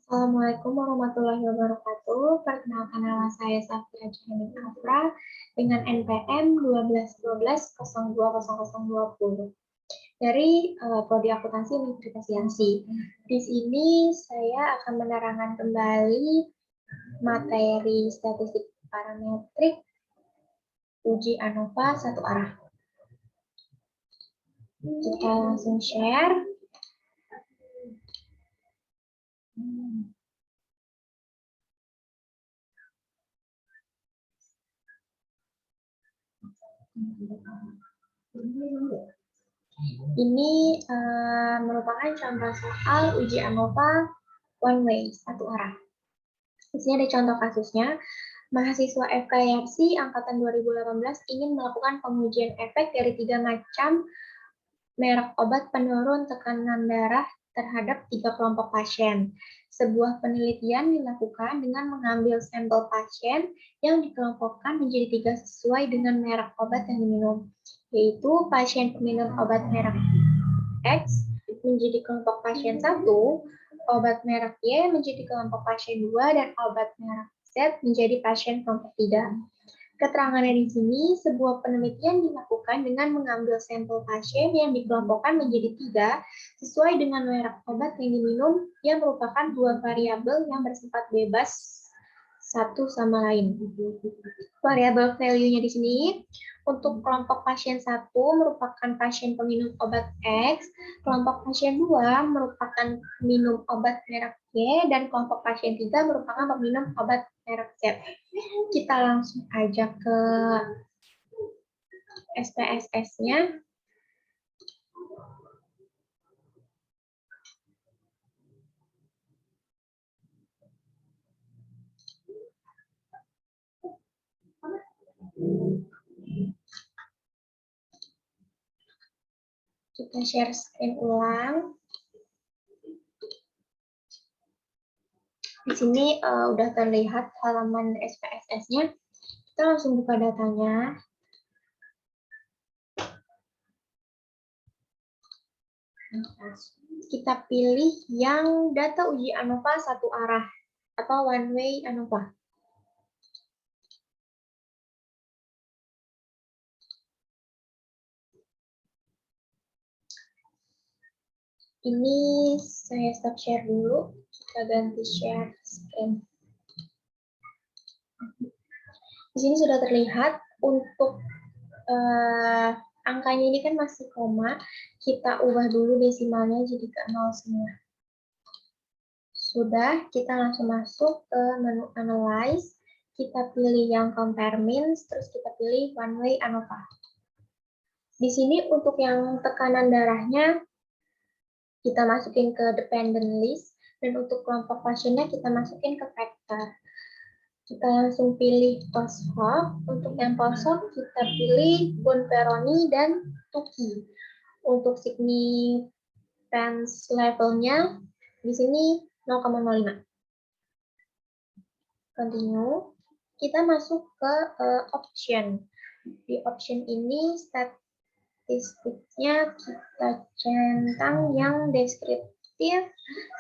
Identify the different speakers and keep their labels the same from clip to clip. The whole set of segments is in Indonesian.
Speaker 1: Assalamualaikum warahmatullahi wabarakatuh. Perkenalkan nama saya Safira Jahanin Afra dengan NPM 1212-020020 dari Prodi Akuntansi Universitas Yansi. Di sini saya akan menerangkan kembali materi statistik parametrik uji ANOVA satu arah. Kita langsung share. Ini merupakan contoh soal uji ANOVA one way, satu arah. Di sini ada contoh kasusnya. Mahasiswa FKYRC angkatan 2018 ingin melakukan pengujian efek dari 3 macam merek obat penurun tekanan darah terhadap 3 kelompok pasien. Sebuah penelitian dilakukan dengan mengambil sampel pasien yang dikelompokkan menjadi 3 sesuai dengan merek obat yang diminum, yaitu pasien peminum obat merek X menjadi kelompok pasien 1, obat merek Y menjadi kelompok pasien 2, dan obat merek Z menjadi pasien kelompok 3. Keterangannya di sini, sebuah penelitian dilakukan dengan mengambil sampel pasien yang dikelompokkan menjadi 3 sesuai dengan merek obat yang diminum yang merupakan 2 variabel yang bersifat bebas satu sama lain. Variabel value-nya di sini, untuk kelompok pasien 1 merupakan pasien peminum obat X, kelompok pasien 2 merupakan peminum obat merek Y, dan kelompok pasien 3 merupakan peminum obat merek Z. Kita langsung aja ke SPSS-nya. Kita share screen ulang. Di sini udah terlihat halaman SPSS-nya. Kita langsung buka datanya. Kita pilih yang data uji ANOVA satu arah atau one way ANOVA. Ini saya stop share dulu. Kita ganti share screen. Di sini sudah terlihat untuk angkanya ini kan masih koma. Kita ubah dulu desimalnya jadi ke 0 semua. Sudah, kita langsung masuk ke menu Analyze. Kita pilih yang Compare Means, terus kita pilih One Way ANOVA. Di sini untuk yang tekanan darahnya, kita masukin ke Dependent List, dan untuk kelompok pasiennya kita masukin ke Factor. Kita langsung pilih post-hoc. Untuk yang post-hoc, kita pilih bone Peroni dan Tuki. Untuk significance levelnya, di sini 0,05. Continue. Kita masuk ke option. Di option ini statistiknya kita centang yang deskriptif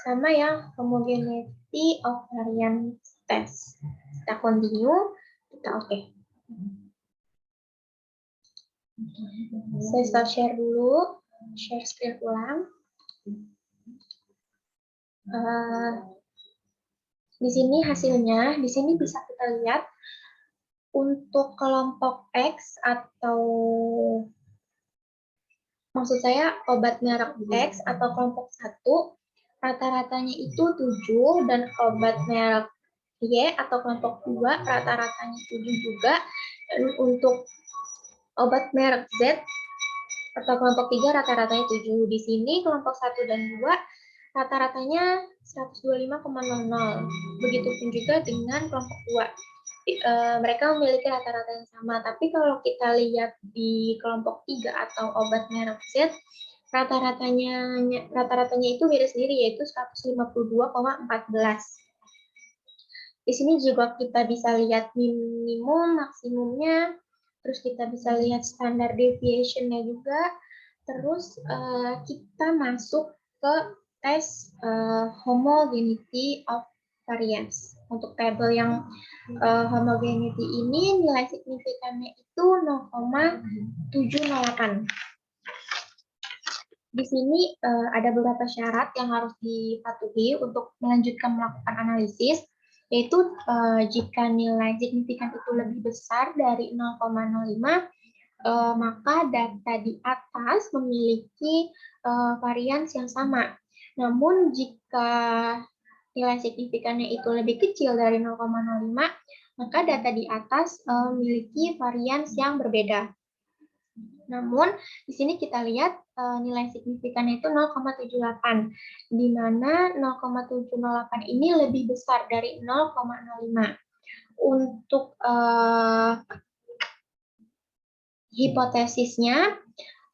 Speaker 1: sama yang homogeneity of variance test. Kita continue, kita oke. Saya start share dulu, share screen ulang. Di sini hasilnya, di sini bisa kita lihat untuk kelompok X atau maksud saya obat merek X atau kelompok 1 rata-ratanya itu 7, dan obat merek Y atau kelompok 2 rata-ratanya 7 juga. Dan untuk obat merek Z atau kelompok 3 rata-ratanya 7. Di sini kelompok 1 dan 2 rata-ratanya 125,00. Begitupun juga dengan kelompok 2. Mereka memiliki rata-rata yang sama. Tapi kalau kita lihat di kelompok 3 atau obat merek Z, rata-ratanya itu beda sendiri, yaitu 152,14. Di sini juga kita bisa lihat minimum, maksimumnya, terus kita bisa lihat standar deviation-nya juga. Terus kita masuk ke tes homogeneity of variance. Untuk tabel yang homogeneity ini nilai signifikannya itu 0,708. Di sini ada beberapa syarat yang harus dipatuhi untuk melanjutkan melakukan analisis, yaitu jika nilai signifikan itu lebih besar dari 0,05, maka data di atas memiliki varians yang sama. Namun jika nilai signifikannya itu lebih kecil dari 0,05, maka data di atas memiliki varians yang berbeda. Namun di sini kita lihat nilai signifikannya itu 0,78, di mana 0,708 ini lebih besar dari 0,05. Untuk hipotesisnya,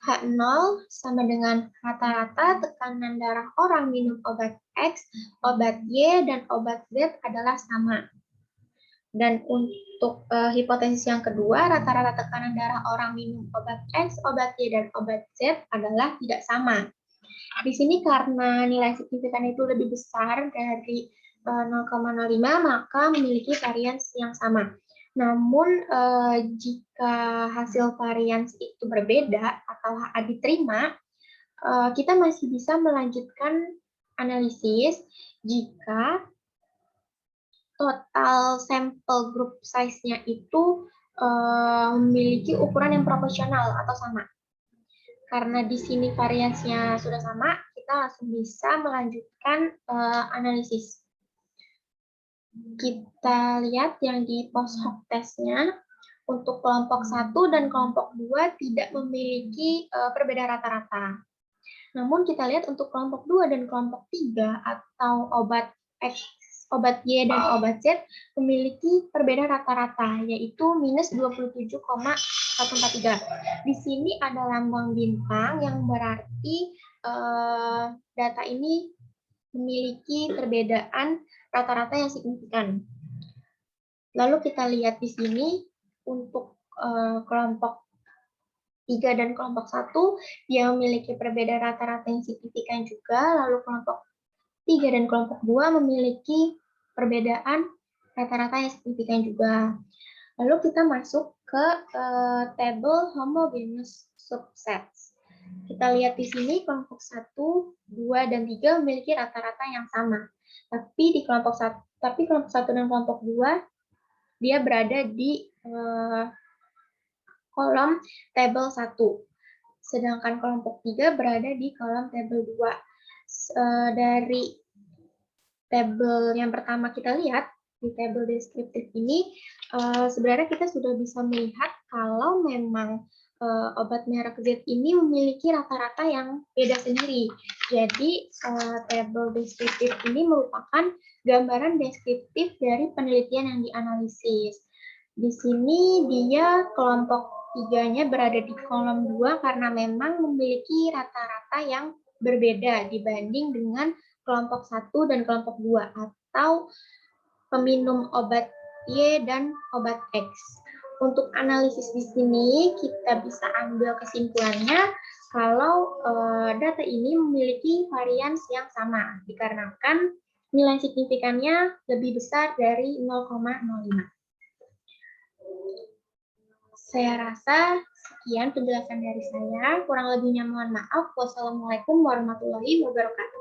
Speaker 1: H0 sama dengan rata-rata tekanan darah orang minum obat X, obat Y, dan obat Z adalah sama. Dan untuk hipotesis yang kedua, rata-rata tekanan darah orang minum obat X, obat Y, dan obat Z adalah tidak sama. Di sini karena nilai signifikan itu lebih besar dari 0,05, maka memiliki varians yang sama. Namun jika hasil varians itu berbeda atau HA diterima, kita masih bisa melanjutkan analisis jika total sampel group size-nya itu memiliki ukuran yang proporsional atau sama. Karena di sini variasinya sudah sama, kita langsung bisa melanjutkan analisis. Kita lihat yang di post hoc testnya, untuk kelompok 1 dan kelompok 2 tidak memiliki perbedaan rata-rata. Namun kita lihat untuk kelompok 2 dan kelompok 3 atau obat X, obat Y, dan obat Z memiliki perbedaan rata-rata, yaitu minus 27,143. Di sini ada lambang bintang yang berarti data ini memiliki perbedaan rata-rata yang signifikan. Lalu kita lihat di sini untuk kelompok 3 dan kelompok 1, dia memiliki perbedaan rata-rata yang signifikan juga, lalu kelompok 3 dan kelompok 2 memiliki perbedaan rata-rata yang signifikan juga. Lalu kita masuk ke tabel homogeneous subsets. Kita lihat di sini kelompok 1, 2, dan 3 memiliki rata-rata yang sama. Tapi kelompok 1 dan kelompok 2 dia berada di kolom tabel 1. Sedangkan kelompok 3 berada di kolom tabel 2. Dari tabel yang pertama kita lihat, di tabel deskriptif ini, sebenarnya kita sudah bisa melihat kalau memang obat merek Z ini memiliki rata-rata yang beda sendiri. Jadi, tabel deskriptif ini merupakan gambaran deskriptif dari penelitian yang dianalisis. Di sini dia kelompok 3-nya berada di kolom 2 karena memang memiliki rata-rata yang berbeda dibanding dengan kelompok 1 dan kelompok 2 atau peminum obat Y dan obat X. Untuk analisis di sini kita bisa ambil kesimpulannya kalau data ini memiliki varians yang sama dikarenakan nilai signifikannya lebih besar dari 0,05. Saya rasa sekian penjelasan dari saya. Kurang lebihnya mohon maaf. Wassalamualaikum warahmatullahi wabarakatuh.